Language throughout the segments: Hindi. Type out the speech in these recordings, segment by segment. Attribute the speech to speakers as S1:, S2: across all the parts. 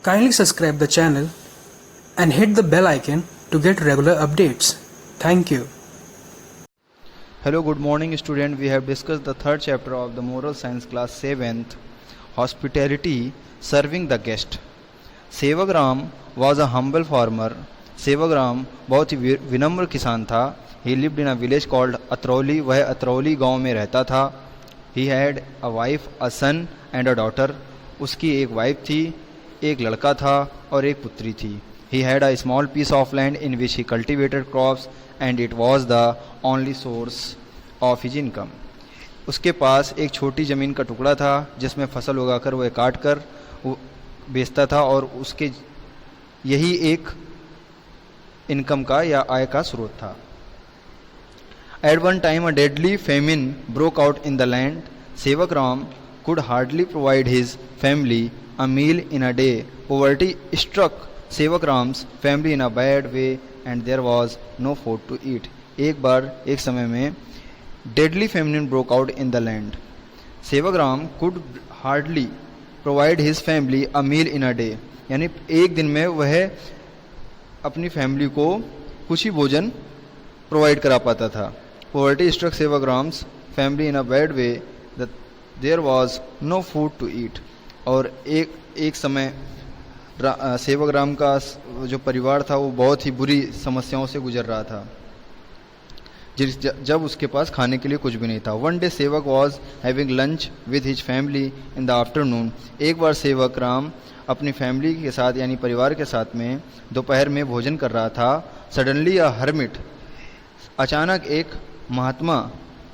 S1: Kindly subscribe the channel and hit the bell icon to get regular updates. Thank you.
S2: Hello, good morning student. We have discussed the third chapter of the moral science class 7th, hospitality, serving the guest. Sevakram was a humble farmer. Sevakram बहुत ही विनम्र किसान था. He lived in a village called Atrauli. वह अतरौली गांव में रहता था. He had a wife, a son and a daughter. उसकी एक वाइफ थी, एक लड़का था और एक पुत्री थी. He had a small piece of land in which he cultivated crops and it was the only source of his income. उसके पास एक छोटी ज़मीन का टुकड़ा था जिसमें फसल उगाकर वह काट कर बेचता था और उसके यही एक इनकम का या आय का स्रोत था. At one time a deadly famine broke out in the land. Sevakram could hardly provide his family a meal in a day. Poverty struck Sevakram's family in a bad way and there was no food to eat. एक बार एक समय में deadly famine broke out in the land. Sevakram could hardly provide his family a meal in a day. यानी एक दिन में वह अपनी फैमिली को कुछ ही भोजन प्रोवाइड करा पाता था. Poverty struck Sevakram's family in a bad way that there was no food to eat. और एक समय सेवकराम का जो परिवार था वो बहुत ही बुरी समस्याओं से गुजर रहा था जब उसके पास खाने के लिए कुछ भी नहीं था. वन डे सेवक was having lunch with his family in the afternoon. एक बार सेवकराम अपनी फैमिली के साथ यानी परिवार के साथ में दोपहर में भोजन कर रहा था. सडनली अ हर्मिट, अचानक एक महात्मा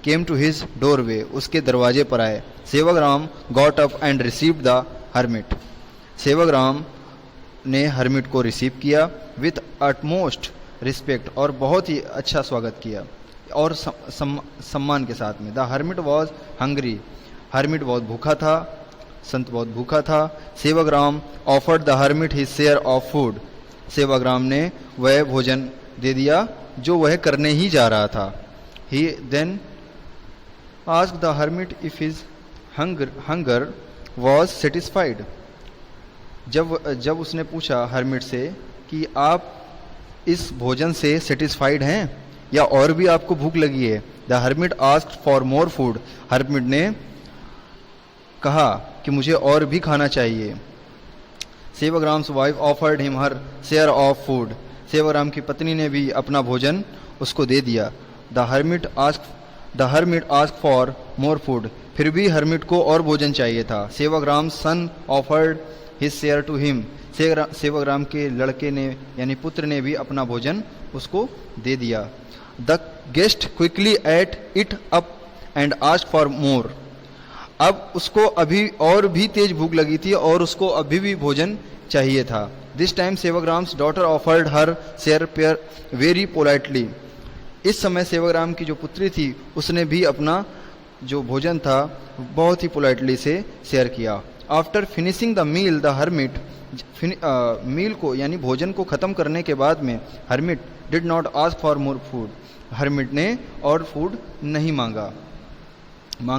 S2: केम टू हिज डोरवे, उसके दरवाजे पर आए. Sevakram got up and received the hermit. Sevakram ने हर्मिट को रिसीव किया विथ अटमोस्ट रिस्पेक्ट और बहुत ही अच्छा स्वागत किया और सम्मान के साथ में. The hermit was hungry. Hermit बहुत भूखा था, संत बहुत भूखा था. Sevakram offered the hermit his share of food. Sevakram ने वह भोजन दे दिया जो वह करने ही जा रहा था. He then asked the hermit if his hunger was satisfied. जब उसने पूछा हर्मिट से कि आप इस भोजन से सेटिस्फाइड हैं या और भी आपको भूख लगी है. The hermit asked for more food. Hermit ने कहा कि मुझे और भी खाना चाहिए. Sevakram's wife offered him her share of food. Sevakram की पत्नी ने भी अपना भोजन उसको दे दिया. The hermit ask for more food. फिर भी हर्मिट को और भोजन चाहिए था. Sevakram son offered his share to him. Sevakram के लड़के ने यानी पुत्र ने भी अपना भोजन उसको दे दिया. The guest quickly at it up and ask for मोर. अब उसको अभी और भी तेज भूख लगी थी और उसको अभी भी भोजन चाहिए था. This time Sevakram's daughter offered her share pair very politely. इस समय सेवकराम की जो पुत्री थी उसने भी अपना जो भोजन था बहुत ही पोलाइटली से शेयर किया. After finishing the meal the hermit, meal को यानी भोजन को ख़त्म करने के बाद में hermit did not ask for more food. Hermit ने और फूड नहीं मांग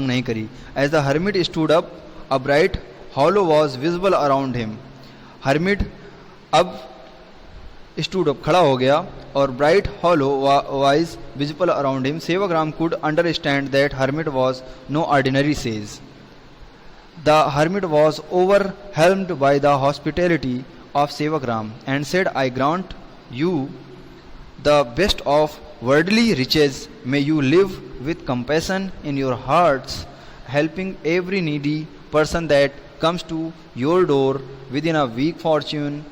S2: नहीं करी. As the hermit stood up a bright halo was visible around him. Hermit अब स्टूड अप खड़ा हो गया और bright halo was visible around him. Sevakram could understand that hermit was no ordinary sage. The hermit was overwhelmed by the hospitality of Sevakram and said, I grant you the best of worldly riches. May you live with compassion in your hearts, helping every needy person that comes to your door within a weak fortune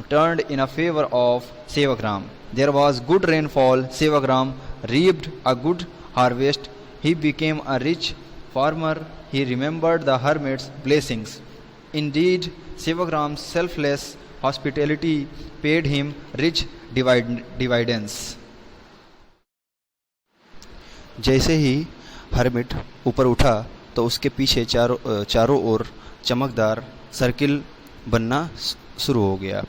S2: turned in a favor of Sevakram. There was good rainfall. Sevakram reaped a good harvest. He became a rich farmer. He remembered the hermit's blessings. Indeed, Sevakram's selfless hospitality paid him rich dividends. जैसे ही हर्मिट ऊपर उठा तो उसके पीछे चारों ओर चमकदार सर्किल बनना शुरू हो गया,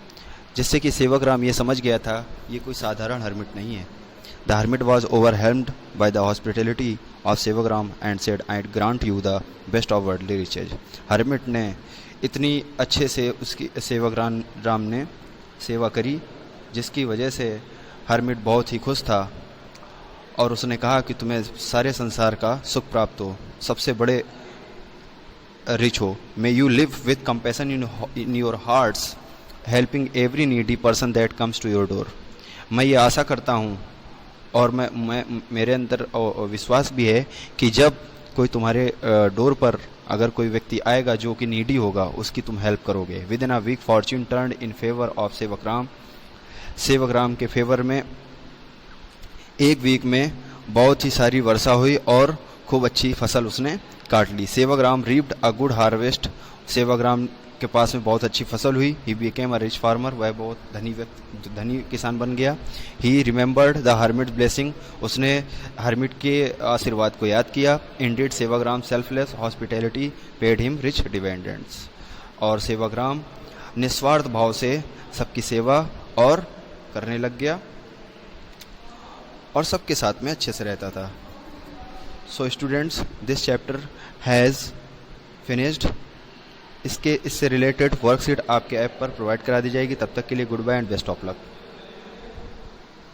S2: जिससे कि सेवकराम ये समझ गया था ये कोई साधारण हर्मिट नहीं है. The hermit was overwhelmed by the hospitality of Sevakram and said, I grant you the best of worldly riches. Hermit ने
S3: इतनी अच्छे से उसकी सेवक राम ने सेवा करी, जिसकी वजह से हर्मिट बहुत ही खुश था और उसने कहा कि तुम्हें सारे संसार का सुख प्राप्त हो, सबसे बड़े रिच हो। May you live with compassion in your hearts, helping every needy person that comes to your door. मैं ये आशा करता हूँ और मैं मेरे अंदर विश्वास भी है कि जब कोई तुम्हारे डोर पर अगर कोई व्यक्ति आएगा जो कि नीडी होगा, उसकी तुम हेल्प करोगे। Within a week fortune turn in favour of Sevak Ram. सेवक राम के फेवर में एक वीक में बहुत ही सारी वर्षा हुई और खूब अच्छी फसल उसने काट ली। सेवक राम रीप्ड अ गुड हार्वेस्ट। सेवक राम के पास में बहुत अच्छी फसल हुई। He became a rich farmer. वह बहुत धनी किसान बन गया। ही रिमेंबर्ड द हर्मिट ब्लेसिंग। उसने हर्मिट के आशीर्वाद को याद किया। इंडीड सेवक Ram selfless hospitality paid him rich dividends. और सेवक राम निस्वार्थ भाव से सबकी सेवा और करने लग गया और सबके साथ में अच्छे से रहता था। So students, this chapter has finished. इससे रिलेटेड वर्कशीट आपके ऐप पर प्रोवाइड करा दी जाएगी। तब तक के लिए good bye and best of luck.